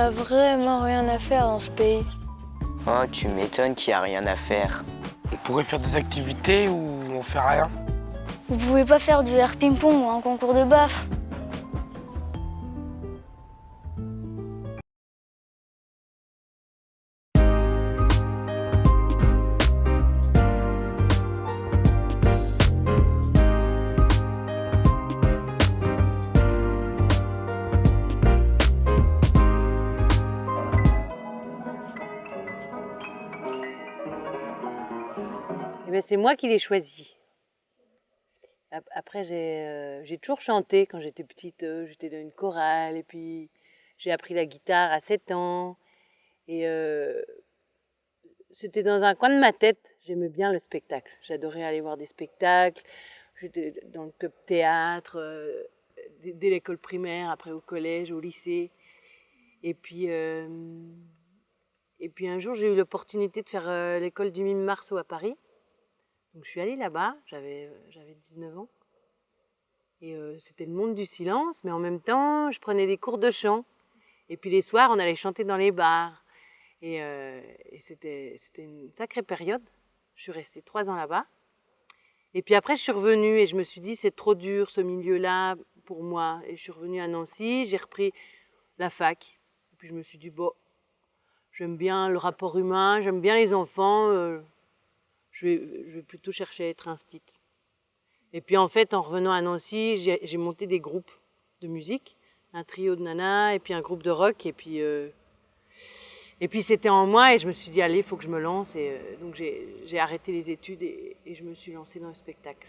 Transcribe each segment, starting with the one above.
a vraiment rien à faire dans ce pays. Oh, tu m'étonnes qu'il n'y a rien à faire. On pourrait faire des activités ou on fait rien. Vous pouvez pas faire du air ping-pong ou un concours de baffe? Eh bien, c'est moi qui l'ai choisi. Après, j'ai toujours chanté quand j'étais petite. J'étais dans une chorale et puis j'ai appris la guitare à 7 ans. Et c'était dans un coin de ma tête. J'aimais bien le spectacle. J'adorais aller voir des spectacles. J'étais dans le club théâtre, dès l'école primaire, après au collège, au lycée. Et puis un jour, j'ai eu l'opportunité de faire l'école du mime Marceau à Paris. Donc je suis allée là-bas, j'avais 19 ans. Et c'était le monde du silence, mais en même temps, je prenais des cours de chant. Et puis les soirs, on allait chanter dans les bars. Et c'était une sacrée période. Je suis restée 3 ans là-bas. Et puis après, je suis revenue et je me suis dit, c'est trop dur ce milieu-là pour moi. Et je suis revenue à Nancy, j'ai repris la fac. Et puis je me suis dit, bon, j'aime bien le rapport humain, j'aime bien les enfants. Je vais plutôt chercher à être instite. Et puis en fait, en revenant à Nancy, j'ai monté des groupes de musique, un trio de nanas et puis un groupe de rock. Et puis c'était en moi et je me suis dit, allez, il faut que je me lance. Et donc j'ai arrêté les études et je me suis lancée dans le spectacle.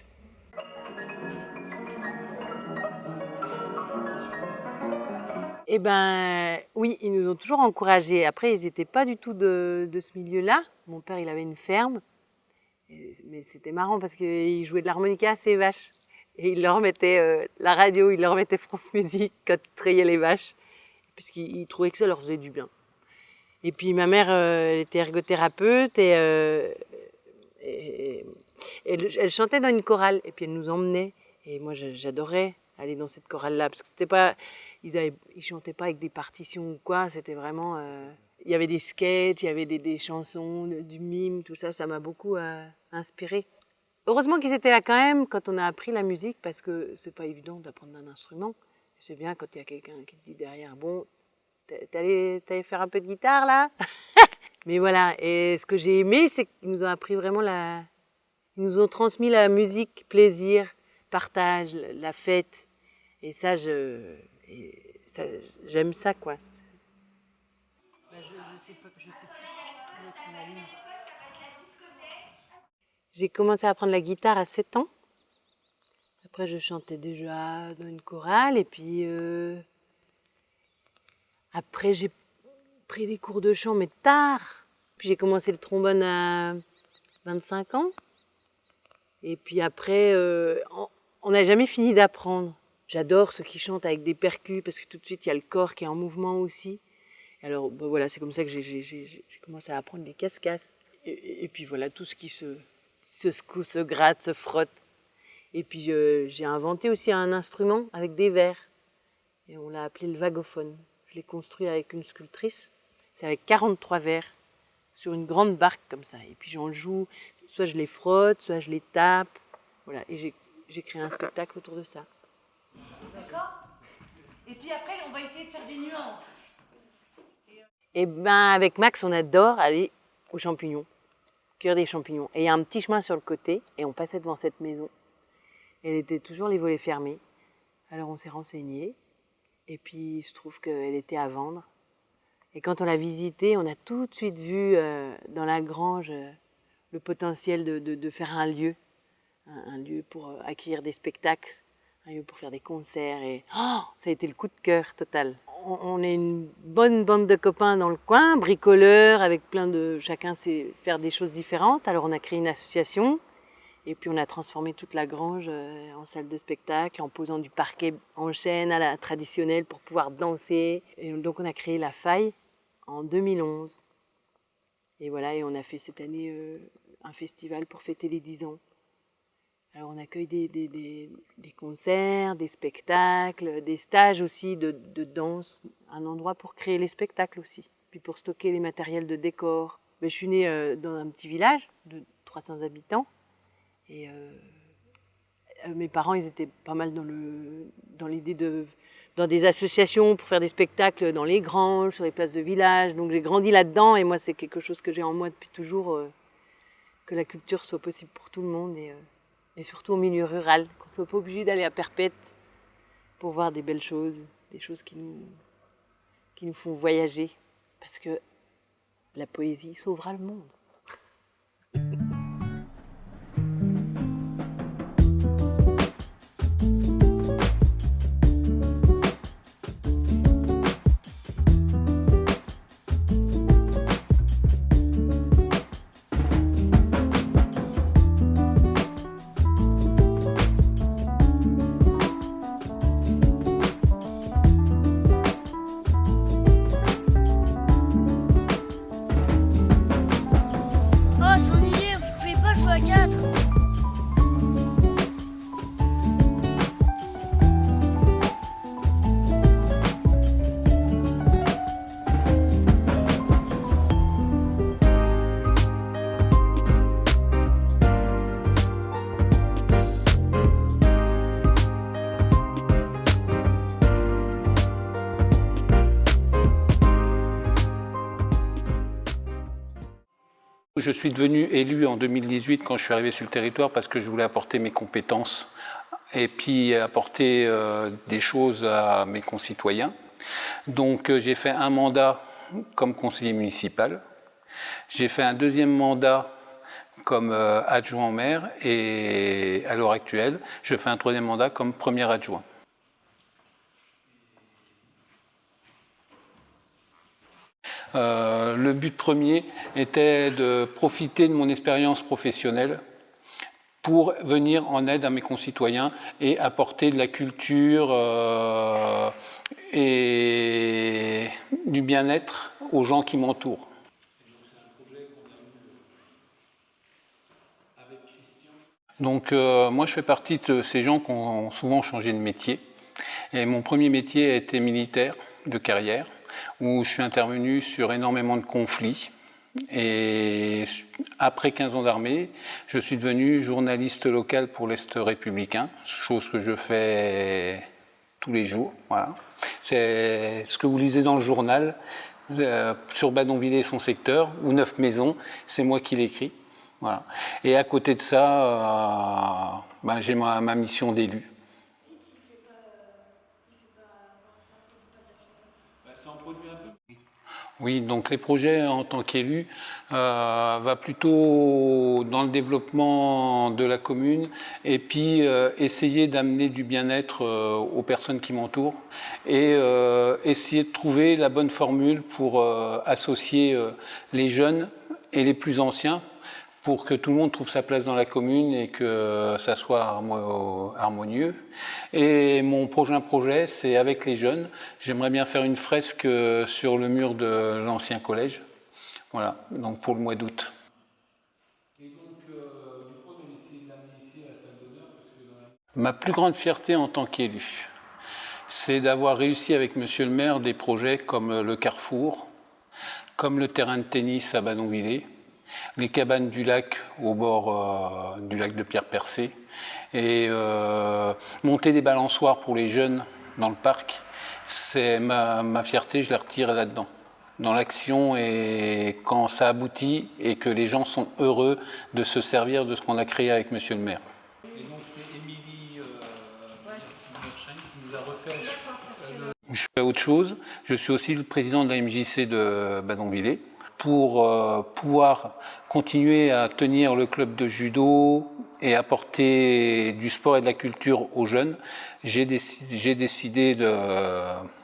Eh ben oui, ils nous ont toujours encouragés. Après, ils n'étaient pas du tout de ce milieu-là. Mon père, il avait une ferme. Mais c'était marrant parce qu'il jouait de l'harmonica à ses vaches. Et il leur mettait la radio, il leur mettait France Musique quand il trayait les vaches. Puisqu'il trouvait que ça leur faisait du bien. Et puis ma mère, elle était ergothérapeute et elle chantait dans une chorale. Et puis elle nous emmenait. Et moi, j'adorais aller dans cette chorale-là. Parce que c'était pas, ils chantaient pas avec des partitions ou quoi. C'était vraiment... il y avait des sketchs, il y avait des chansons, du mime, tout ça. Ça m'a beaucoup inspiré. Heureusement qu'ils étaient là quand même quand on a appris la musique parce que c'est pas évident d'apprendre un instrument. C'est bien quand il y a quelqu'un qui te dit derrière, bon, t'allais faire un peu de guitare là? Mais voilà, et ce que j'ai aimé, c'est qu'ils nous ont appris vraiment ils nous ont transmis la musique, plaisir, partage, la fête. Et ça, j'aime ça, quoi. J'ai commencé à apprendre la guitare à 7 ans. Après, je chantais déjà dans une chorale. Et puis, après, j'ai pris des cours de chant, mais tard. Puis j'ai commencé le trombone à 25 ans. Et puis après, on n'a jamais fini d'apprendre. J'adore ceux qui chantent avec des percus parce que tout de suite, il y a le corps qui est en mouvement aussi. Alors, ben voilà, c'est comme ça que j'ai commencé à apprendre les casse-casse. Et puis voilà, tout ce qui se secoue, se gratte, se frotte. Et puis j'ai inventé aussi un instrument avec des verres. Et on l'a appelé le vagophone. Je l'ai construit avec une sculptrice. C'est avec 43 verres sur une grande barque comme ça. Et puis j'en joue, soit je les frotte, soit je les tape. Voilà, et j'ai créé un spectacle autour de ça. D'accord? Et puis après, on va essayer de faire des nuances. Et ben avec Max, on adore aller aux champignons, cueillir des champignons. Et il y a un petit chemin sur le côté, et on passait devant cette maison. Elle était toujours les volets fermés. Alors on s'est renseigné, et puis il se trouve qu'elle était à vendre. Et quand on l'a visitée, on a tout de suite vu dans la grange le potentiel de faire un lieu pour accueillir des spectacles, un lieu pour faire des concerts. Et ça a été le coup de cœur total. On est une bonne bande de copains dans le coin, bricoleurs, avec chacun sait faire des choses différentes. Alors on a créé une association. Et puis on a transformé toute la grange en salle de spectacle, en posant du parquet en chêne à la traditionnelle pour pouvoir danser. Et donc on a créé La Faille en 2011. Et voilà, et on a fait cette année un festival pour fêter les 10 ans. Alors on accueille des concerts, des spectacles, des stages aussi de danse, un endroit pour créer les spectacles aussi, puis pour stocker les matériels de décor. Mais je suis née dans un petit village de 300 habitants et mes parents ils étaient pas mal dans l'idée dans des associations pour faire des spectacles dans les granges, sur les places de village. Donc j'ai grandi là-dedans et moi c'est quelque chose que j'ai en moi depuis toujours, que la culture soit possible pour tout le monde et surtout au milieu rural, qu'on ne soit pas obligé d'aller à Perpète pour voir des belles choses, des choses qui nous font voyager. Parce que la poésie sauvera le monde. Oh, s'ennuyer, vous pouvez pas jouer à 4. Je suis devenu élu en 2018 quand je suis arrivé sur le territoire parce que je voulais apporter mes compétences et puis apporter des choses à mes concitoyens. Donc j'ai fait un mandat comme conseiller municipal. J'ai fait un deuxième mandat comme adjoint au maire et à l'heure actuelle, je fais un troisième mandat comme premier adjoint. Le but premier était de profiter de mon expérience professionnelle pour venir en aide à mes concitoyens et apporter de la culture et du bien-être aux gens qui m'entourent. Donc moi je fais partie de ces gens qui ont souvent changé de métier. Et mon premier métier a été militaire de carrière, où je suis intervenu sur énormément de conflits. Et après 15 ans d'armée, je suis devenu journaliste local pour l'Est républicain, chose que je fais tous les jours. Voilà. C'est ce que vous lisez dans le journal, sur Badonviller et son secteur, ou 9 maisons, c'est moi qui l'écris. Voilà. Et à côté de ça, j'ai ma mission d'élu. Oui, donc les projets en tant qu'élu va plutôt dans le développement de la commune et puis essayer d'amener du bien-être aux personnes qui m'entourent et essayer de trouver la bonne formule pour associer les jeunes et les plus anciens pour que tout le monde trouve sa place dans la commune et que ça soit harmonieux. Et mon prochain projet, c'est avec les jeunes. J'aimerais bien faire une fresque sur le mur de l'ancien collège. Voilà, donc pour le mois d'août. Ma plus grande fierté en tant qu'élu, c'est d'avoir réussi avec Monsieur le maire des projets comme le Carrefour, comme le terrain de tennis à Badonviller, les cabanes du lac au bord du lac de Pierre-Percé et monter des balançoires pour les jeunes dans le parc, c'est ma fierté, je la retire là-dedans, dans l'action et quand ça aboutit et que les gens sont heureux de se servir de ce qu'on a créé avec Monsieur le maire. Et donc c'est Émilie qui nous a refait Je fais autre chose, je suis aussi le président de la MJC de Badonviller. Pour pouvoir continuer à tenir le club de judo et apporter du sport et de la culture aux jeunes, j'ai décidé de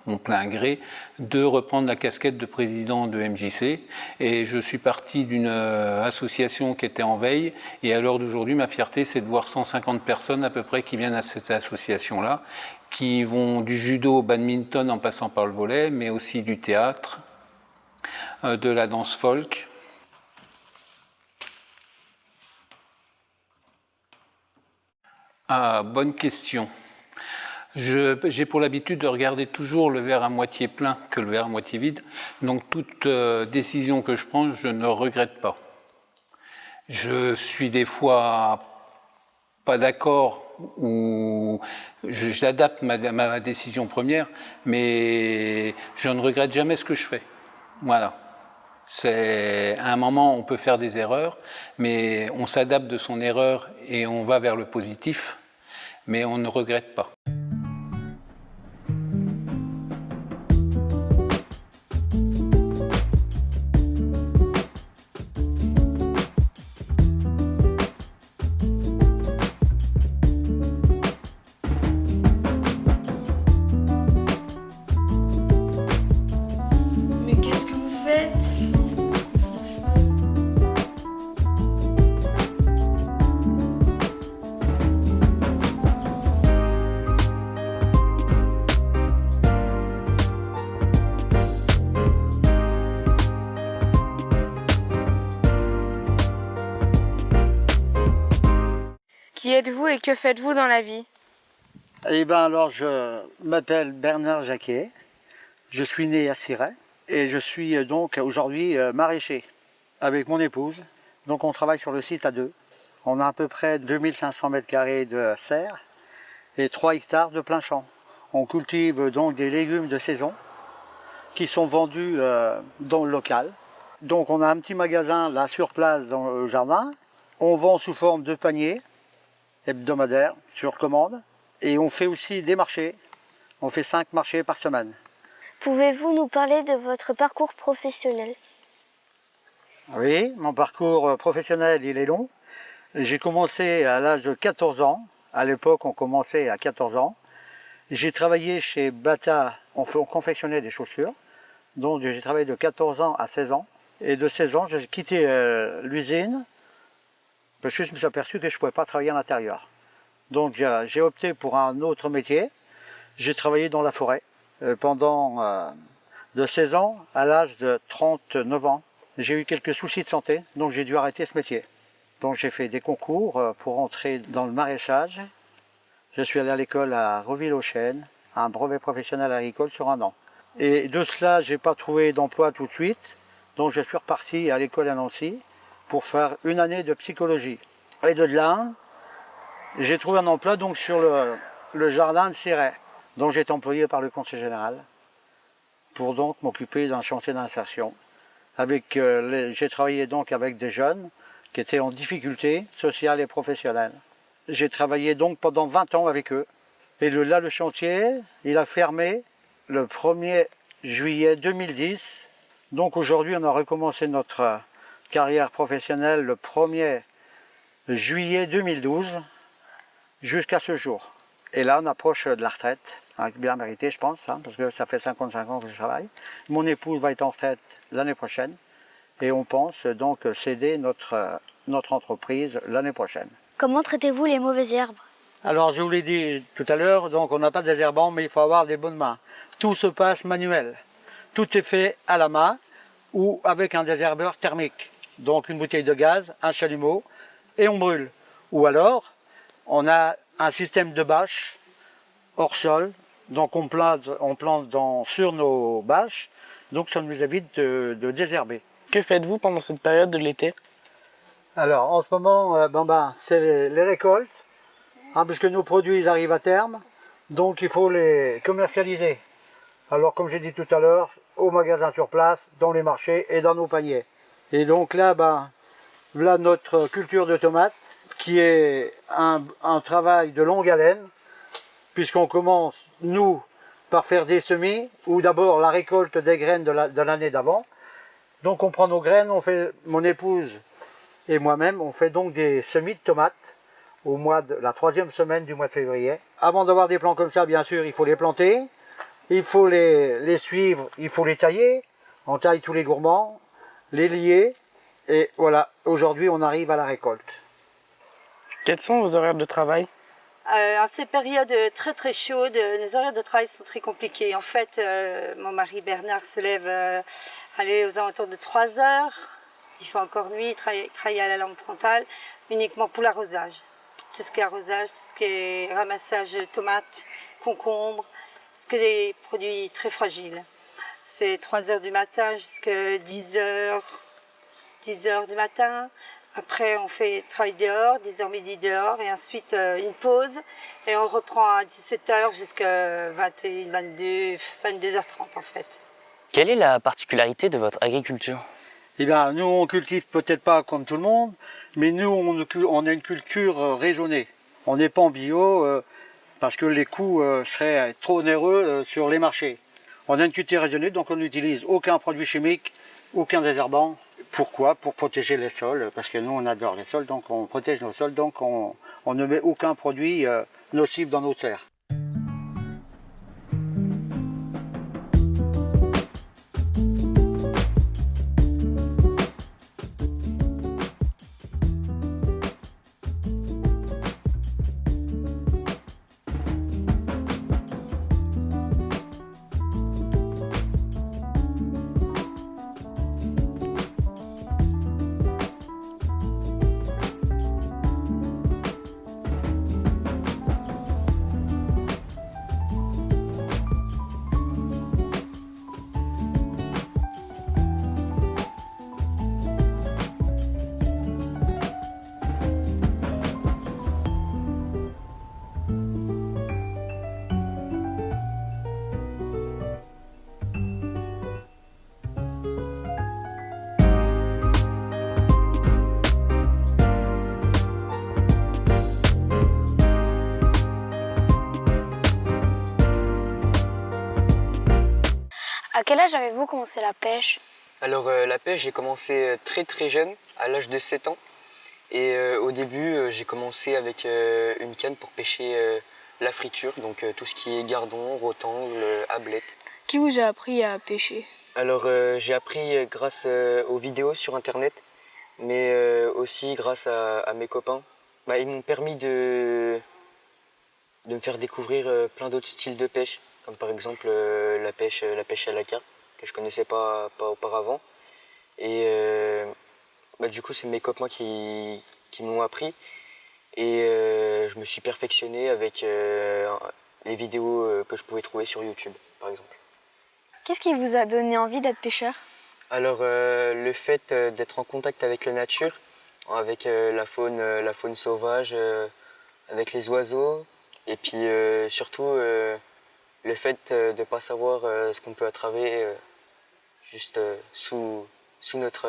mon plein gré de reprendre la casquette de président de MJC et je suis parti d'une association qui était en veille et à l'heure d'aujourd'hui ma fierté c'est de voir 150 personnes à peu près qui viennent à cette association-là, qui vont du judo au badminton en passant par le volley, mais aussi du théâtre, de la danse folk. Ah, bonne question. J'ai pour l'habitude de regarder toujours le verre à moitié plein que le verre à moitié vide. Donc toute décision que je prends, je ne regrette pas. Je suis des fois pas d'accord ou j'adapte ma décision première, mais je ne regrette jamais ce que je fais. Voilà. À un moment, on peut faire des erreurs, mais on s'adapte de son erreur et on va vers le positif, mais on ne regrette pas. Mais qu'est-ce que vous faites? Qui êtes-vous et que faites-vous dans la vie? Eh bien alors, je m'appelle Bernard Jacquet, je suis né à Cirey et je suis donc aujourd'hui maraîcher avec mon épouse. Donc on travaille sur le site à deux. On a à peu près 2500 m² de serre et 3 hectares de plein champ. On cultive donc des légumes de saison qui sont vendus dans le local. Donc on a un petit magasin là sur place dans le jardin. On vend sous forme de paniers hebdomadaires sur commande. Et on fait aussi des marchés. On fait 5 marchés par semaine. Pouvez-vous nous parler de votre parcours professionnel? Oui, mon parcours professionnel, il est long. J'ai commencé à l'âge de 14 ans. À l'époque, on commençait à 14 ans. J'ai travaillé chez Bata, on confectionnait des chaussures. Donc j'ai travaillé de 14 ans à 16 ans. Et de 16 ans, j'ai quitté l'usine parce que je me suis aperçu que je ne pouvais pas travailler à l'intérieur. Donc j'ai opté pour un autre métier. J'ai travaillé dans la forêt pendant de 16 ans à l'âge de 39 ans. J'ai eu quelques soucis de santé, donc j'ai dû arrêter ce métier. Donc j'ai fait des concours pour entrer dans le maraîchage. Je suis allé à l'école à Reville-aux-Chênes, un brevet professionnel agricole sur 1 an. Et de cela, je n'ai pas trouvé d'emploi tout de suite, donc je suis reparti à l'école à Nancy pour faire 1 année de psychologie. Et de là, j'ai trouvé un emploi donc sur le jardin de Cirey. Donc j'ai été employé par le conseil général pour donc m'occuper d'un chantier d'insertion. J'ai travaillé donc avec des jeunes qui étaient en difficulté sociale et professionnelle. J'ai travaillé donc pendant 20 ans avec eux. Et là, le chantier, il a fermé le 1er juillet 2010. Donc aujourd'hui, on a recommencé notre carrière professionnelle le 1er juillet 2012 jusqu'à ce jour. Et là, on approche de la retraite, bien mérité, je pense, parce que ça fait 55 ans que je travaille. Mon épouse va être en retraite l'année prochaine et on pense donc céder notre entreprise l'année prochaine. Comment traitez-vous les mauvaises herbes? Alors, je vous l'ai dit tout à l'heure, donc on n'a pas de désherbant, mais il faut avoir des bonnes mains. Tout se passe manuel. Tout est fait à la main ou avec un désherbeur thermique. Donc une bouteille de gaz, un chalumeau et on brûle. Ou alors, on a un système de bâches hors sol, donc on plante sur nos bâches, donc ça nous évite de désherber. Que faites-vous pendant cette période de l'été? Alors en ce moment, c'est les récoltes, puisque nos produits ils arrivent à terme, donc il faut les commercialiser. Alors comme j'ai dit tout à l'heure, au magasin sur place, dans les marchés et dans nos paniers. Et donc là, voilà notre culture de tomates, qui est un travail de longue haleine, puisqu'on commence, nous, par faire des semis, ou d'abord la récolte des graines de l'année d'avant. Donc on prend nos graines, mon épouse et moi-même, on fait donc des semis de tomates au mois de la 3e semaine du mois de février. Avant d'avoir des plants comme ça, bien sûr, il faut les planter, il faut les suivre, il faut les tailler. On taille tous les gourmands, les lier, et voilà, aujourd'hui on arrive à la récolte. Quels sont vos horaires de travail? En ces périodes très très chaudes, nos horaires de travail sont très compliqués. En fait, mon mari Bernard se lève aux alentours de 3 heures. Il fait encore nuit, il travaille à la lampe frontale, uniquement pour l'arrosage. tout ce qui est arrosage, tout ce qui est ramassage de tomates, concombres, ce qui est des produits très fragiles. C'est 3 heures du matin jusqu'à 10 heures du matin. Après, on fait travail dehors, 10h midi dehors, et ensuite une pause. Et on reprend à 17h jusqu'à 21, 22h30 en fait. Quelle est la particularité de votre agriculture? Eh bien, nous, on cultive peut-être pas comme tout le monde, mais nous, on a une culture raisonnée. On n'est pas en bio parce que les coûts seraient trop onéreux sur les marchés. On a une culture raisonnée, donc on n'utilise aucun produit chimique, aucun désherbant. Pourquoi? Pour protéger les sols, parce que nous, on adore les sols, donc on protège nos sols, donc on ne met aucun produit nocif dans nos terres. À quel âge avez-vous commencé la pêche? Alors la pêche, j'ai commencé très très jeune, à l'âge de 7 ans. Et au début, j'ai commencé avec une canne pour pêcher la friture, donc tout ce qui est gardon, rotangle, ablette. Qui vous a appris à pêcher? Alors j'ai appris grâce aux vidéos sur internet, mais aussi grâce à mes copains. Ils m'ont permis de me faire découvrir plein d'autres styles de pêche, comme par exemple la pêche à la carpe, que je connaissais pas auparavant. Et du coup, c'est mes copains qui m'ont appris. Et je me suis perfectionné avec les vidéos que je pouvais trouver sur YouTube, par exemple. Qu'est-ce qui vous a donné envie d'être pêcheur? Alors, le fait d'être en contact avec la nature, avec la faune sauvage, avec les oiseaux, et puis surtout le fait de ne pas savoir ce qu'on peut attraper juste sous notre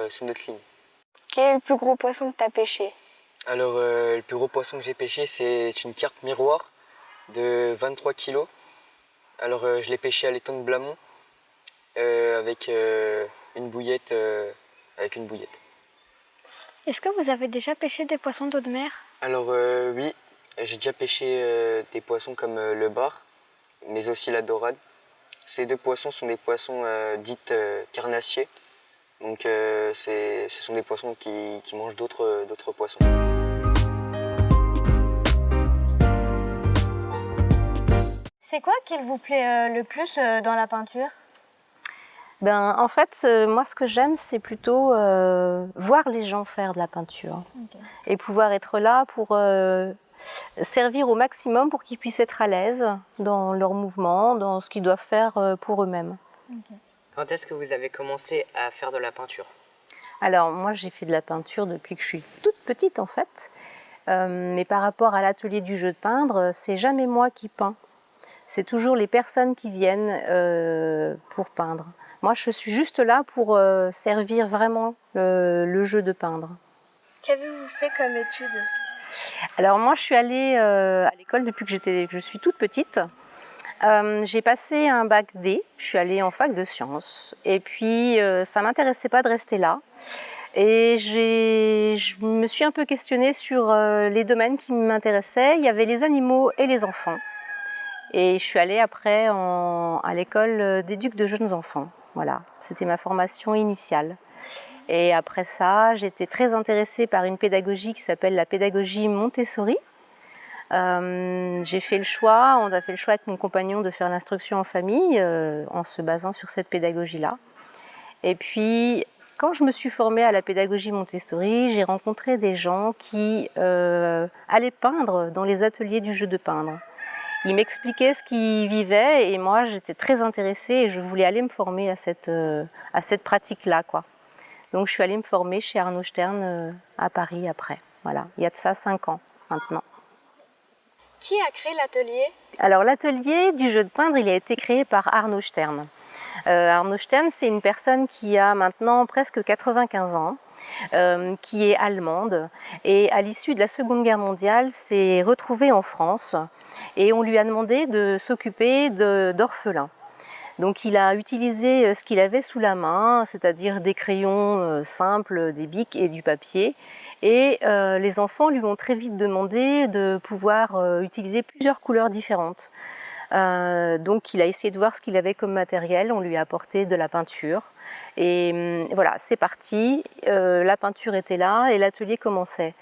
ligne. Quel est le plus gros poisson que tu as pêché? Alors, le plus gros poisson que j'ai pêché, c'est une carpe miroir de 23 kg. Alors, je l'ai pêché à l'étang de Blamont avec une bouillette. Est-ce que vous avez déjà pêché des poissons d'eau de mer? Alors, oui, j'ai déjà pêché des poissons comme le bar, mais aussi la dorade. Ces deux poissons sont des poissons dites carnassiers. Donc ce sont des poissons qui mangent d'autres poissons. C'est quoi qui vous plaît le plus dans la peinture? En fait, moi, ce que j'aime, c'est plutôt voir les gens faire de la peinture. Okay. Et pouvoir être là pour servir au maximum pour qu'ils puissent être à l'aise dans leurs mouvements, dans ce qu'ils doivent faire pour eux-mêmes. Okay. Quand est-ce que vous avez commencé à faire de la peinture? Alors, moi, j'ai fait de la peinture depuis que je suis toute petite, en fait. Mais par rapport à l'atelier du jeu de peindre, c'est jamais moi qui peins. C'est toujours les personnes qui viennent pour peindre. Moi, je suis juste là pour servir vraiment le jeu de peindre. Qu'avez-vous fait comme études? Alors moi, je suis allée à l'école depuis que je suis toute petite. J'ai passé un bac D, je suis allée en fac de sciences. Et puis, ça ne m'intéressait pas de rester là. Et je me suis un peu questionnée sur les domaines qui m'intéressaient. Il y avait les animaux et les enfants. Et je suis allée après à l'école d'éduc de jeunes enfants. Voilà, c'était ma formation initiale. Et après ça, j'étais très intéressée par une pédagogie qui s'appelle la pédagogie Montessori. J'ai fait le choix, on a fait le choix avec mon compagnon de faire l'instruction en famille en se basant sur cette pédagogie-là. Et puis quand je me suis formée à la pédagogie Montessori, j'ai rencontré des gens qui allaient peindre dans les ateliers du jeu de peindre. Ils m'expliquaient ce qu'ils vivaient et moi j'étais très intéressée et je voulais aller me former à cette pratique-là, quoi. Donc je suis allée me former chez Arnaud Stern à Paris après. Voilà, il y a de ça 5 ans maintenant. Qui a créé l'atelier? Alors l'atelier du jeu de peindre, il a été créé par Arnaud Stern. Arnaud Stern, c'est une personne qui a maintenant presque 95 ans, qui est allemande et à l'issue de la Seconde Guerre mondiale s'est retrouvée en France et on lui a demandé de s'occuper d'orphelins. Donc il a utilisé ce qu'il avait sous la main, c'est-à-dire des crayons simples, des bics et du papier. Et les enfants lui ont très vite demandé de pouvoir utiliser plusieurs couleurs différentes. Donc il a essayé de voir ce qu'il avait comme matériel, on lui a apporté de la peinture. Et voilà, c'est parti, la peinture était là et l'atelier commençait.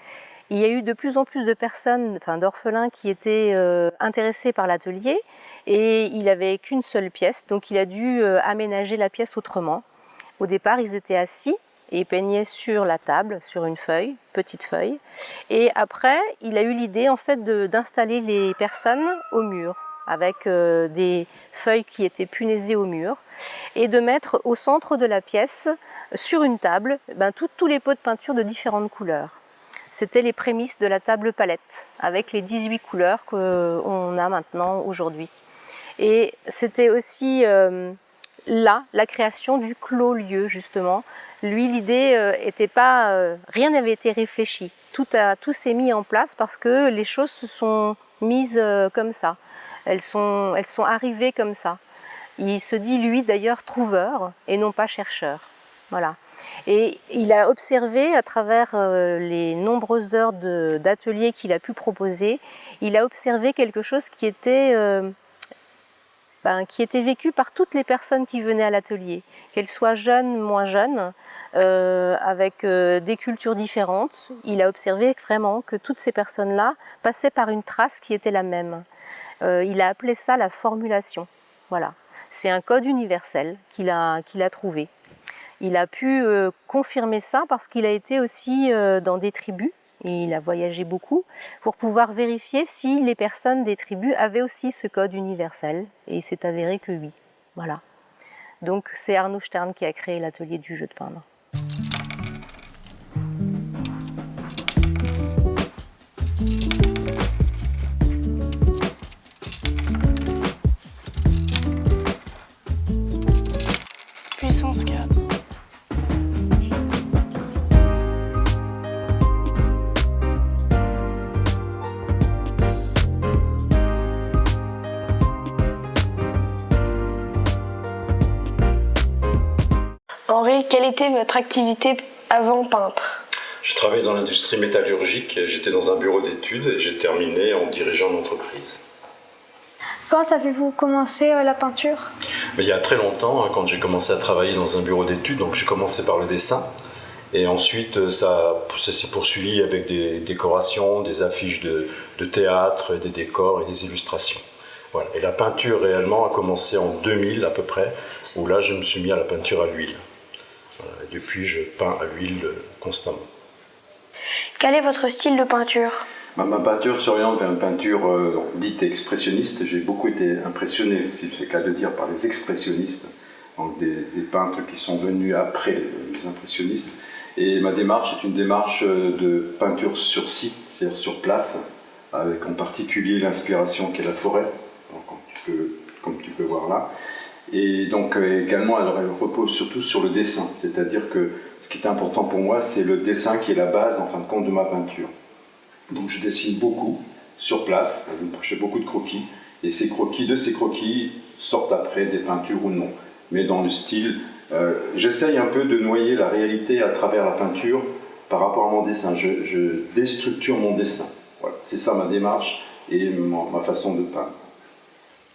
Il y a eu de plus en plus de personnes, enfin d'orphelins qui étaient intéressés par l'atelier et il n'avait qu'une seule pièce, donc il a dû aménager la pièce autrement. Au départ, ils étaient assis et ils peignaient sur la table, sur une feuille, petite feuille. Et après, il a eu l'idée en fait d'installer les personnes au mur, avec des feuilles qui étaient punaisées au mur, et de mettre au centre de la pièce, sur une table, tous les pots de peinture de différentes couleurs. C'était les prémices de la table palette, avec les 18 couleurs qu'on a maintenant aujourd'hui. Et c'était aussi là, la création du clos-lieu, justement. Lui, l'idée était pas... rien n'avait été réfléchi. Tout s'est mis en place parce que les choses se sont mises comme ça. Elles sont arrivées comme ça. Il se dit, lui, d'ailleurs, trouveur et non pas chercheur. Voilà. Et il a observé à travers les nombreuses heures d'ateliers qu'il a pu proposer, il a observé quelque chose qui était vécu par toutes les personnes qui venaient à l'atelier, qu'elles soient jeunes, moins jeunes, avec des cultures différentes. Il a observé vraiment que toutes ces personnes-là passaient par une trace qui était la même. Il a appelé ça la formulation. Voilà. C'est un code universel qu'il a trouvé. Il a pu confirmer ça parce qu'il a été aussi dans des tribus, et il a voyagé beaucoup, pour pouvoir vérifier si les personnes des tribus avaient aussi ce code universel, et il s'est avéré que oui. Voilà. Donc c'est Arnaud Stern qui a créé l'atelier du jeu de peindre. Puissance 4. Henri, quelle était votre activité avant peintre? J'ai travaillé dans l'industrie métallurgique, j'étais dans un bureau d'études et j'ai terminé en dirigeant une entreprise. Quand avez-vous commencé la peinture? Mais il y a très longtemps, quand j'ai commencé à travailler dans un bureau d'études, donc j'ai commencé par le dessin. Et ensuite, ça s'est poursuivi avec des décorations, des affiches de théâtre, des décors et des illustrations. Voilà. Et la peinture réellement a commencé en 2000 à peu près, où là je me suis mis à la peinture à l'huile. Voilà. Et depuis, je peins à l'huile constamment. Quel est votre style de peinture? Ma peinture s'oriente vers une peinture dite expressionniste. J'ai beaucoup été impressionné, si c'est le cas de dire, par les expressionnistes, donc des peintres qui sont venus après les impressionnistes. Et ma démarche est une démarche de peinture sur site, c'est-à-dire sur place, avec en particulier l'inspiration qu'est la forêt, donc, comme tu peux voir là. Et donc également, elle repose surtout sur le dessin, c'est-à-dire que ce qui est important pour moi, c'est le dessin qui est la base, en fin de compte, de ma peinture. Donc je dessine beaucoup sur place, je fais beaucoup de croquis, et de ces croquis sortent après des peintures ou non. Mais dans le style, j'essaye un peu de noyer la réalité à travers la peinture par rapport à mon dessin. Je déstructure mon dessin. Voilà. C'est ça ma démarche et ma façon de peindre.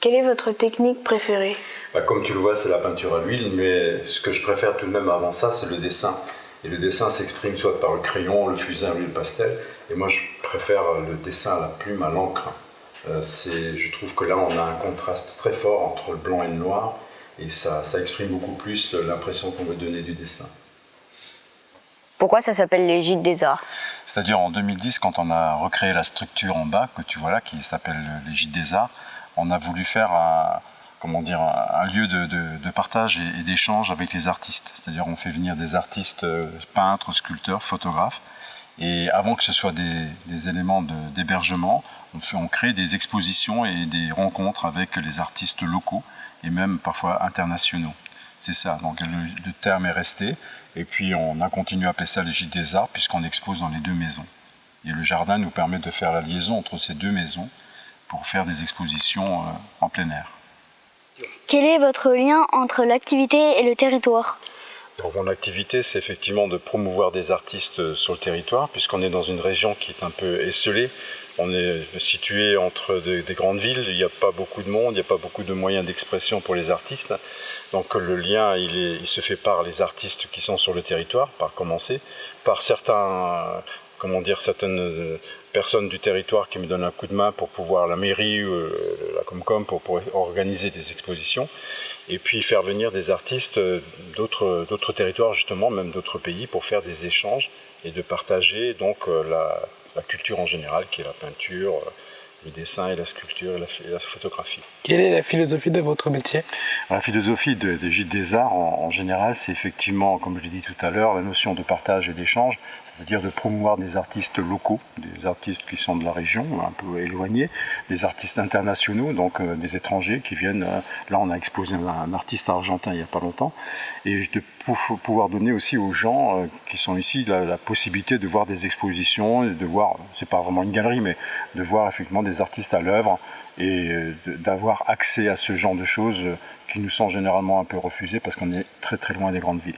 Quelle est votre technique préférée? Comme tu le vois, c'est la peinture à l'huile, mais ce que je préfère tout de même avant ça, c'est le dessin. Et le dessin s'exprime soit par le crayon, le fusain, l'huile pastel. Et moi, je préfère le dessin à la plume, à l'encre. Je trouve que là, on a un contraste très fort entre le blanc et le noir. Et ça exprime beaucoup plus l'impression qu'on veut donner du dessin. Pourquoi ça s'appelle les Gîtes des Arts? C'est-à-dire en 2010, quand on a recréé la structure en bas, que tu vois là, qui s'appelle les Gîtes des Arts, on a voulu faire un lieu de partage et d'échange avec les artistes. C'est-à-dire on fait venir des artistes peintres, sculpteurs, photographes. Et avant que ce soit des éléments d'hébergement, on crée des expositions et des rencontres avec les artistes locaux et même parfois internationaux. C'est ça, donc le terme est resté. Et puis on a continué à appeler ça les Gîtes des Arts puisqu'on expose dans les deux maisons. Et le jardin nous permet de faire la liaison entre ces deux maisons pour faire des expositions en plein air. Quel est votre lien entre l'activité et le territoire? Donc mon activité, c'est effectivement de promouvoir des artistes sur le territoire, puisqu'on est dans une région qui est un peu esselée. On est situé entre des grandes villes, il n'y a pas beaucoup de monde, il n'y a pas beaucoup de moyens d'expression pour les artistes. Donc le lien, il se fait par les artistes qui sont sur le territoire, par commencer, par certaines personnes du territoire qui me donnent un coup de main pour pouvoir, la mairie, la Comcom, pour organiser des expositions. Et puis faire venir des artistes d'autres territoires, justement, même d'autres pays, pour faire des échanges et de partager donc la culture en général, qui est la peinture, le dessin et la sculpture et la photographie. Quelle est la philosophie de votre métier? La philosophie des Gîtes des Arts, en général, c'est effectivement, comme je l'ai dit tout à l'heure, la notion de partage et d'échange, c'est-à-dire de promouvoir des artistes locaux, des artistes qui sont de la région, un peu éloignés, des artistes internationaux, donc des étrangers qui viennent. Là, on a exposé un artiste argentin il n'y a pas longtemps, et de pouvoir donner aussi aux gens qui sont ici la possibilité de voir des expositions, et de voir, c'est pas vraiment une galerie, mais de voir effectivement des artistes à l'œuvre, et d'avoir accès à ce genre de choses qui nous sont généralement un peu refusées parce qu'on est très très loin des grandes villes.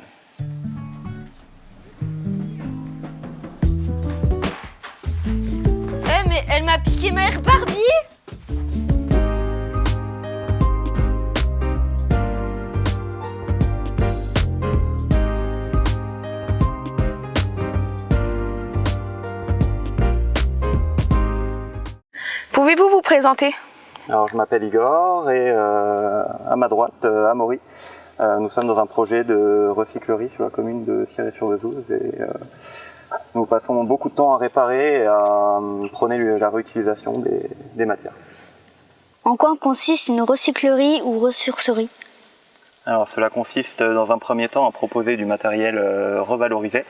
Mais elle m'a piqué ma Air Barbie. Pouvez-vous vous présenter? Alors je m'appelle Igor et à ma droite, Amaury. Nous sommes dans un projet de recyclerie sur la commune de Ciré-sur-Vezouze et nous passons beaucoup de temps à réparer et à prôner la réutilisation des matières. En quoi consiste une recyclerie ou ressourcerie? Alors cela consiste dans un premier temps à proposer du matériel revalorisé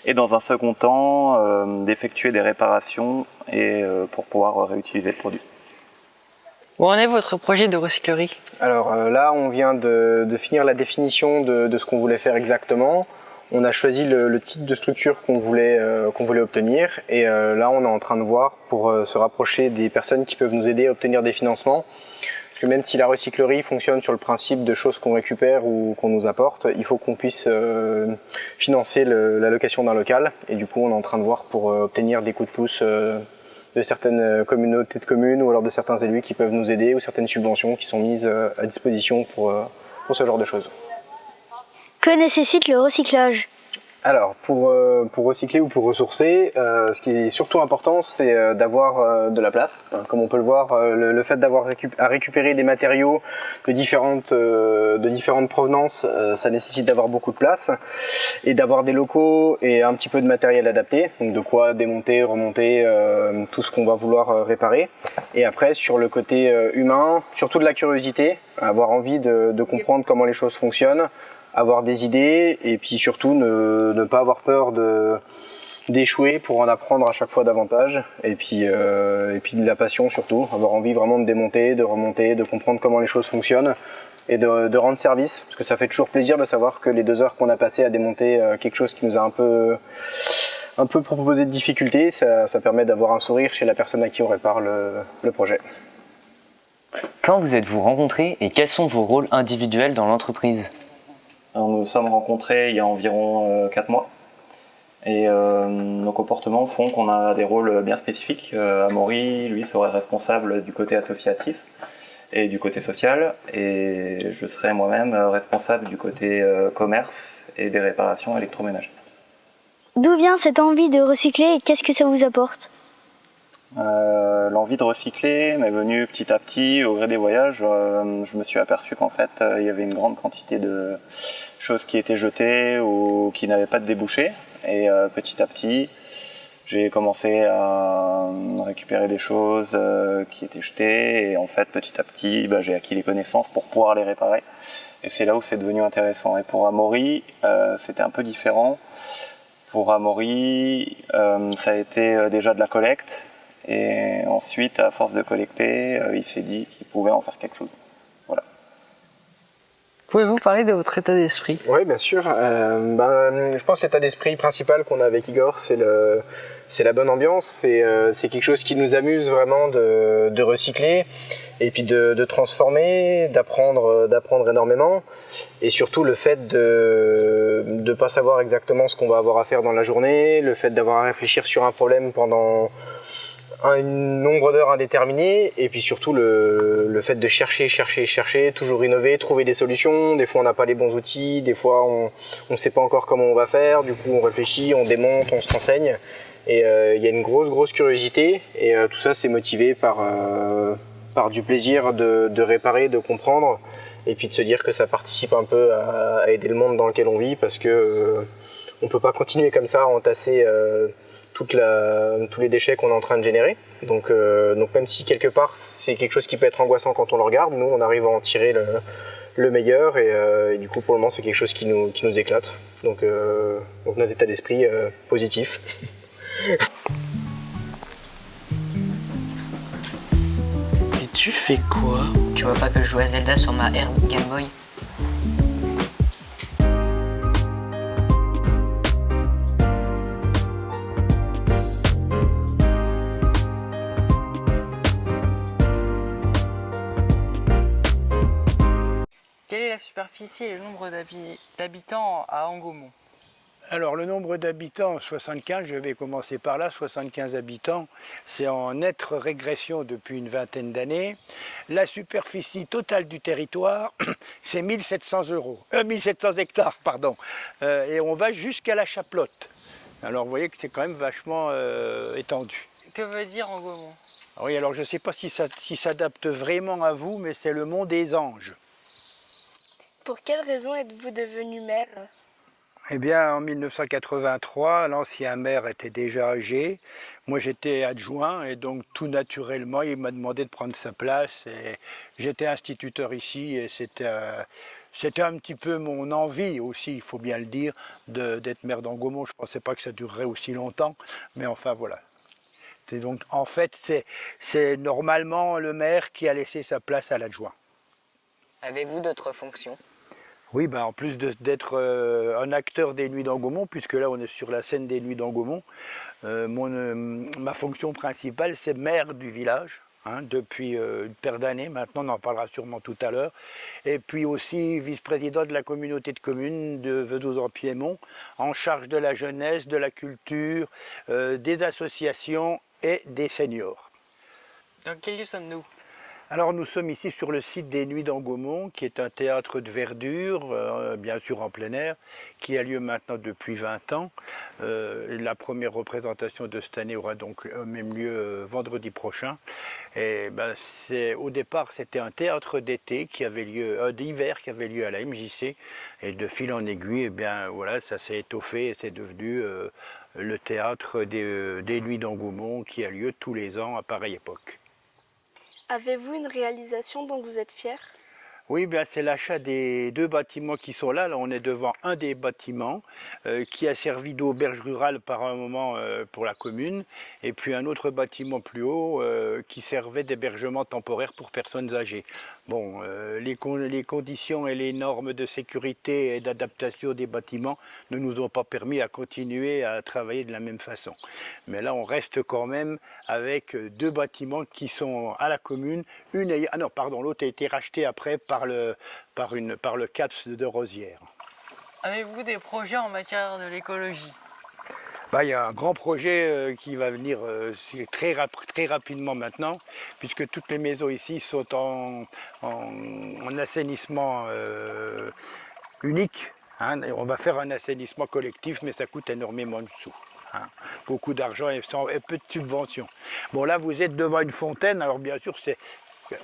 et dans un second temps d'effectuer des réparations et pour pouvoir réutiliser le produit. Où en est votre projet de recyclerie? Alors là, on vient de finir la définition de ce qu'on voulait faire exactement. On a choisi le type de structure qu'on voulait obtenir et là, on est en train de voir pour se rapprocher des personnes qui peuvent nous aider à obtenir des financements. Parce que même si la recyclerie fonctionne sur le principe de choses qu'on récupère ou qu'on nous apporte, il faut qu'on puisse financer la location d'un local. Et du coup, on est en train de voir pour obtenir des coups de pouce de certaines communautés de communes ou alors de certains élus qui peuvent nous aider ou certaines subventions qui sont mises à disposition pour ce genre de choses. Que nécessite le recyclage? Alors, pour recycler ou pour ressourcer, ce qui est surtout important, c'est d'avoir de la place. Comme on peut le voir, le fait d'avoir à récupérer des matériaux de différentes provenances, ça nécessite d'avoir beaucoup de place et d'avoir des locaux et un petit peu de matériel adapté, donc de quoi démonter, remonter, tout ce qu'on va vouloir réparer. Et après, sur le côté humain, surtout de la curiosité, avoir envie de comprendre comment les choses fonctionnent, avoir des idées et puis surtout ne pas avoir peur d'échouer pour en apprendre à chaque fois davantage et puis de la passion surtout, avoir envie vraiment de démonter, de remonter, de comprendre comment les choses fonctionnent et de rendre service parce que ça fait toujours plaisir de savoir que les 2 heures qu'on a passées à démonter quelque chose qui nous a un peu proposé de difficultés, ça permet d'avoir un sourire chez la personne à qui on répare le projet. Quand vous êtes-vous rencontrés et quels sont vos rôles individuels dans l'entreprise? Alors, nous nous sommes rencontrés il y a environ 4 mois et nos comportements font qu'on a des rôles bien spécifiques. Amaury, lui, serait responsable du côté associatif et du côté social et je serai moi-même responsable du côté commerce et des réparations électroménagères. D'où vient cette envie de recycler et qu'est-ce que ça vous apporte? L'envie de recycler m'est venue petit à petit au gré des voyages. Je me suis aperçu qu'en fait il y avait une grande quantité de choses qui étaient jetées ou qui n'avaient pas de débouché. Et petit à petit, j'ai commencé à récupérer des choses qui étaient jetées. Et en fait, petit à petit, j'ai acquis les connaissances pour pouvoir les réparer. Et c'est là où c'est devenu intéressant. Et pour Amaury, c'était un peu différent. Pour Amaury, ça a été déjà de la collecte. Et ensuite, à force de collecter, il s'est dit qu'il pouvait en faire quelque chose. Voilà. Pouvez-vous parler de votre état d'esprit? Oui, bien sûr. Je pense que l'état d'esprit principal qu'on a avec Igor, c'est la bonne ambiance. C'est quelque chose qui nous amuse vraiment de recycler et puis de transformer, d'apprendre énormément. Et surtout le fait de ne pas savoir exactement ce qu'on va avoir à faire dans la journée, le fait d'avoir à réfléchir sur un problème pendant un nombre d'heures indéterminé, et puis surtout le fait de chercher, toujours innover, trouver des solutions. Des fois on n'a pas les bons outils, des fois on ne sait pas encore comment on va faire, du coup on réfléchit, on démonte, on se renseigne, et il y a une grosse curiosité, et tout ça c'est motivé par du plaisir de réparer, de comprendre, et puis de se dire que ça participe un peu à aider le monde dans lequel on vit, parce que on peut pas continuer comme ça à entasser tous les déchets qu'on est en train de générer. Donc même si quelque part c'est quelque chose qui peut être angoissant quand on le regarde, nous on arrive à en tirer le meilleur, et du coup pour le moment c'est quelque chose qui nous éclate. Donc notre état d'esprit positif. Et tu fais quoi? Tu vois pas que je joue à Zelda sur ma Game Boy? Quelle est la superficie et le nombre d'habitants à Angomont? Alors le nombre d'habitants, 75, je vais commencer par là, 75 habitants, c'est en nette régression depuis une vingtaine d'années. La superficie totale du territoire, c'est 1700 hectares, pardon. Et on va jusqu'à la Chaplotte. Alors vous voyez que c'est quand même vachement étendu. Que veut dire Angomont? Oui, alors je ne sais pas si ça s'adapte vraiment à vous, mais c'est le mont des Anges. Pour quelle raison êtes-vous devenu maire? Eh bien, en 1983, l'ancien maire était déjà âgé. Moi, j'étais adjoint et donc tout naturellement, il m'a demandé de prendre sa place. Et j'étais instituteur ici et c'était un petit peu mon envie aussi, il faut bien le dire, d'être maire d'Angomont. Je ne pensais pas que ça durerait aussi longtemps, mais enfin voilà. Donc, en fait, c'est normalement le maire qui a laissé sa place à l'adjoint. Avez-vous d'autres fonctions? Oui, en plus d'être un acteur des Nuits d'Angomont, puisque là on est sur la scène des Nuits d'Angomont, ma fonction principale c'est maire du village, depuis une paire d'années, maintenant on en parlera sûrement tout à l'heure, et puis aussi vice-président de la communauté de communes de Vesoul-en-Piémont, en charge de la jeunesse, de la culture, des associations et des seniors. Dans quel lieu sommes-nous? Alors nous sommes ici sur le site des Nuits d'Angomont, qui est un théâtre de verdure, bien sûr en plein air, qui a lieu maintenant depuis 20 ans. La première représentation de cette année aura donc même lieu vendredi prochain. Et au départ c'était un théâtre d'été qui avait lieu, d'hiver qui avait lieu à la MJC, et de fil en aiguille, voilà, ça s'est étoffé et c'est devenu le théâtre des Nuits d'Angomont qui a lieu tous les ans à pareille époque. Avez-vous une réalisation dont vous êtes fier? Oui, c'est l'achat des 2 bâtiments qui sont là. Là, on est devant un des bâtiments qui a servi d'auberge rurale par un moment pour la commune, et puis un autre bâtiment plus haut qui servait d'hébergement temporaire pour personnes âgées. Bon, les conditions et les normes de sécurité et d'adaptation des bâtiments ne nous ont pas permis à continuer à travailler de la même façon. Mais là, on reste quand même avec 2 bâtiments qui sont à la commune. L'autre a été racheté après par le CAPS de Rosières. Avez-vous des projets en matière de l'écologie? Il y a un grand projet qui va venir très rapidement maintenant, puisque toutes les maisons ici sont en assainissement unique. On va faire un assainissement collectif, mais ça coûte énormément de sous. hein. Beaucoup d'argent et peu de subventions. Bon là vous êtes devant une fontaine, alors bien sûr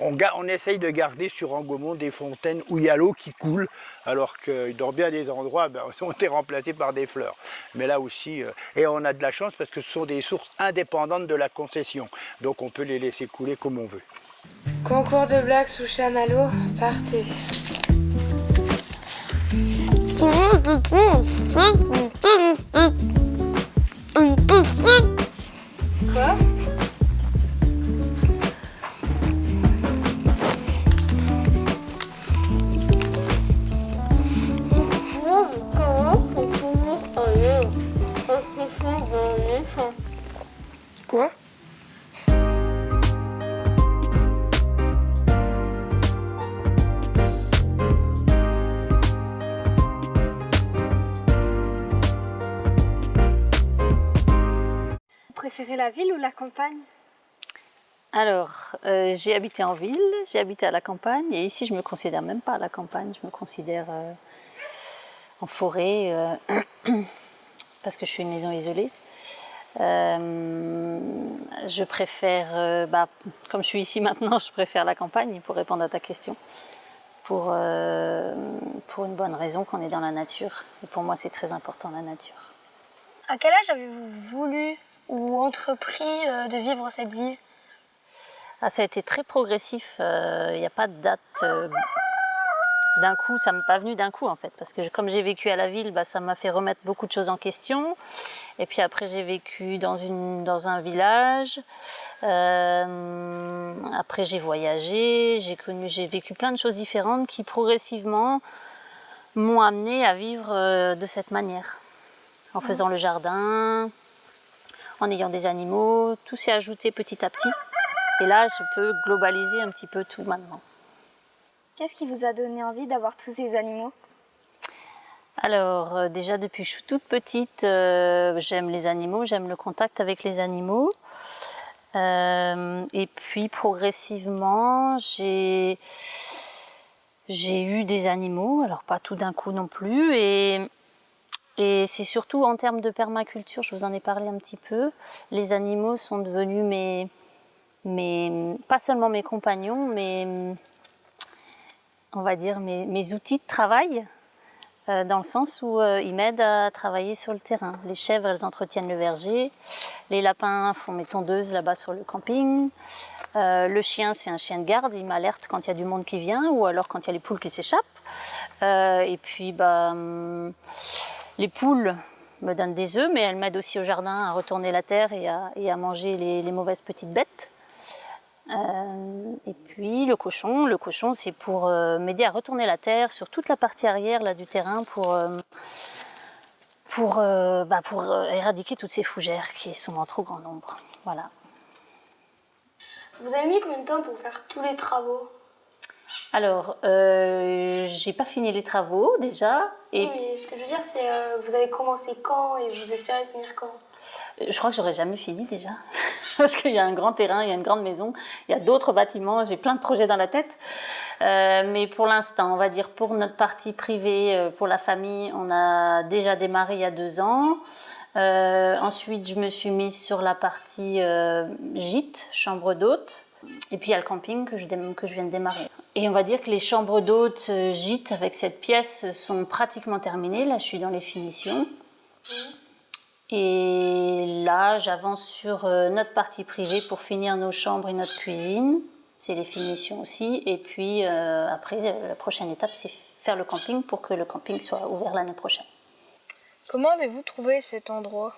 on essaye de garder sur Angomont des fontaines où il y a l'eau qui coule, alors que dans bien des endroits, ont été remplacés par des fleurs. Mais là aussi, et on a de la chance parce que ce sont des sources indépendantes de la concession, donc on peut les laisser couler comme on veut. Concours de blagues sous chamallow, partez. Quoi? Quoi? Vous préférez la ville ou la campagne? Alors, j'ai habité en ville, j'ai habité à la campagne, et ici je me considère même pas à la campagne, je me considère en forêt, parce que je suis une maison isolée. Je préfère, comme je suis ici maintenant, je préfère la campagne, pour répondre à ta question, pour une bonne raison, qu'on est dans la nature, et pour moi c'est très important la nature. À quel âge avez-vous voulu ou entrepris de vivre cette vie? Ah, ça a été très progressif, il n'y a pas de date d'un coup, ça ne m'est pas venu d'un coup en fait, parce que comme j'ai vécu à la ville, ça m'a fait remettre beaucoup de choses en question. Et puis après j'ai vécu dans un village, après j'ai voyagé, j'ai vécu plein de choses différentes qui progressivement m'ont amené à vivre de cette manière. En faisant le jardin, en ayant des animaux, tout s'est ajouté petit à petit. Et là, je peux globaliser un petit peu tout maintenant. Qu'est-ce qui vous a donné envie d'avoir tous ces animaux? Alors, déjà depuis que je suis toute petite, j'aime les animaux, j'aime le contact avec les animaux. Et puis progressivement, j'ai eu des animaux, alors pas tout d'un coup non plus. Et c'est surtout en termes de permaculture, je vous en ai parlé un petit peu. Les animaux sont devenus pas seulement mes compagnons, mais on va dire mes outils de travail, dans le sens où ils m'aident à travailler sur le terrain. Les chèvres, elles entretiennent le verger, les lapins font mes tondeuses là-bas sur le camping, le chien, c'est un chien de garde, il m'alerte quand il y a du monde qui vient, ou alors quand il y a les poules qui s'échappent. Et puis les poules me donnent des œufs, mais elles m'aident aussi au jardin à retourner la terre et à manger les mauvaises petites bêtes. Et puis le cochon c'est pour m'aider à retourner la terre sur toute la partie arrière là, du terrain pour éradiquer toutes ces fougères qui sont en trop grand nombre. Voilà. Vous avez mis combien de temps pour faire tous les travaux? Alors, j'ai pas fini les travaux déjà. Oui, mais ce que je veux dire, c'est vous avez commencé quand et vous espérez finir quand? Je crois que j'aurais jamais fini déjà, parce qu'il y a un grand terrain, il y a une grande maison, il y a d'autres bâtiments, j'ai plein de projets dans la tête. Mais pour l'instant, on va dire pour notre partie privée, pour la famille, on a déjà démarré il y a 2 ans. Ensuite, je me suis mise sur la partie gîte, chambre d'hôte. Et puis il y a le camping que je viens de démarrer. Et on va dire que les chambres d'hôtes gîtes avec cette pièce sont pratiquement terminées. Là, je suis dans les finitions. Et là, j'avance sur notre partie privée pour finir nos chambres et notre cuisine. C'est les finitions aussi. Et puis après, la prochaine étape, c'est faire le camping pour que le camping soit ouvert l'année prochaine. Comment avez-vous trouvé cet endroit?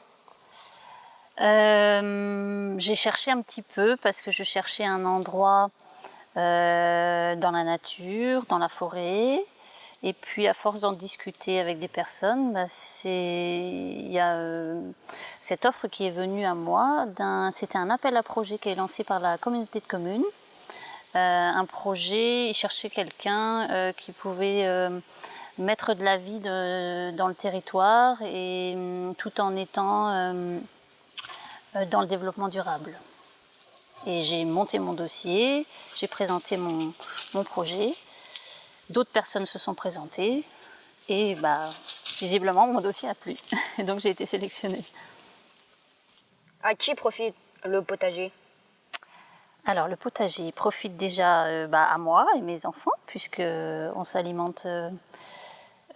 J'ai cherché un petit peu parce que je cherchais un endroit dans la nature, dans la forêt. Et puis à force d'en discuter avec des personnes, il y a cette offre qui est venue à moi. C'était un appel à projet qui est lancé par la communauté de communes. Un projet, ils cherchaient quelqu'un qui pouvait mettre de la vie dans le territoire et tout en étant dans le développement durable. Et j'ai monté mon dossier, j'ai présenté mon projet. D'autres personnes se sont présentées et visiblement mon dossier a plu. Et donc j'ai été sélectionnée. À qui profite le potager? Alors le potager profite déjà à moi et mes enfants, puisque on s'alimente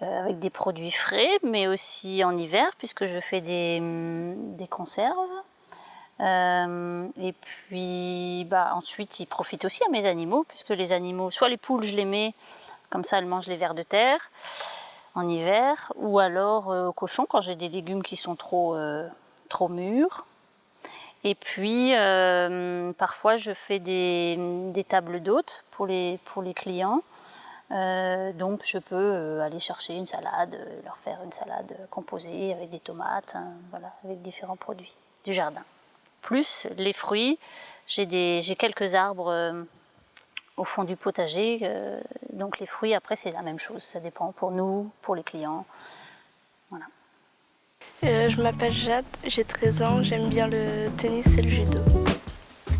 avec des produits frais, mais aussi en hiver, puisque je fais des conserves. Et puis ensuite, il profite aussi à mes animaux, puisque les animaux, soit les poules, je les mets, comme ça elles mangent les vers de terre en hiver, ou alors aux cochons quand j'ai des légumes qui sont trop mûrs. Et puis parfois je fais des tables d'hôtes pour les clients. Donc je peux aller chercher une salade, leur faire une salade composée avec des tomates, voilà, avec différents produits du jardin. Plus les fruits, j'ai quelques arbres au fond du potager, donc les fruits après c'est la même chose, ça dépend pour nous, pour les clients. Voilà. Je m'appelle Jade, j'ai 13 ans, j'aime bien le tennis et le judo.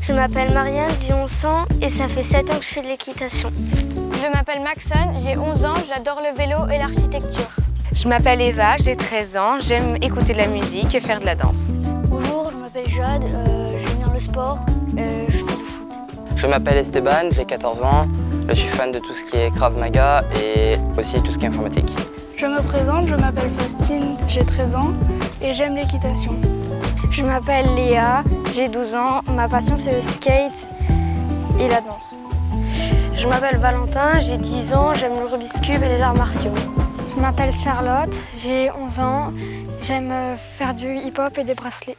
Je m'appelle Marianne, j'ai 11 ans et ça fait 7 ans que je fais de l'équitation. Je m'appelle Maxon, j'ai 11 ans, j'adore le vélo et l'architecture. Je m'appelle Eva, j'ai 13 ans, j'aime écouter de la musique et faire de la danse. Bonjour, je m'appelle Jade, j'aime bien le sport, je fais du foot. Je m'appelle Esteban, j'ai 14 ans, je suis fan de tout ce qui est Krav Maga et aussi tout ce qui est informatique. Je me présente, je m'appelle Faustine, j'ai 13 ans et j'aime l'équitation. Je m'appelle Léa, j'ai 12 ans, ma passion c'est le skate et la danse. Je m'appelle Valentin, j'ai 10 ans, j'aime le Rubik's Cube et les arts martiaux. Je m'appelle Charlotte, j'ai 11 ans, j'aime faire du hip-hop et des bracelets.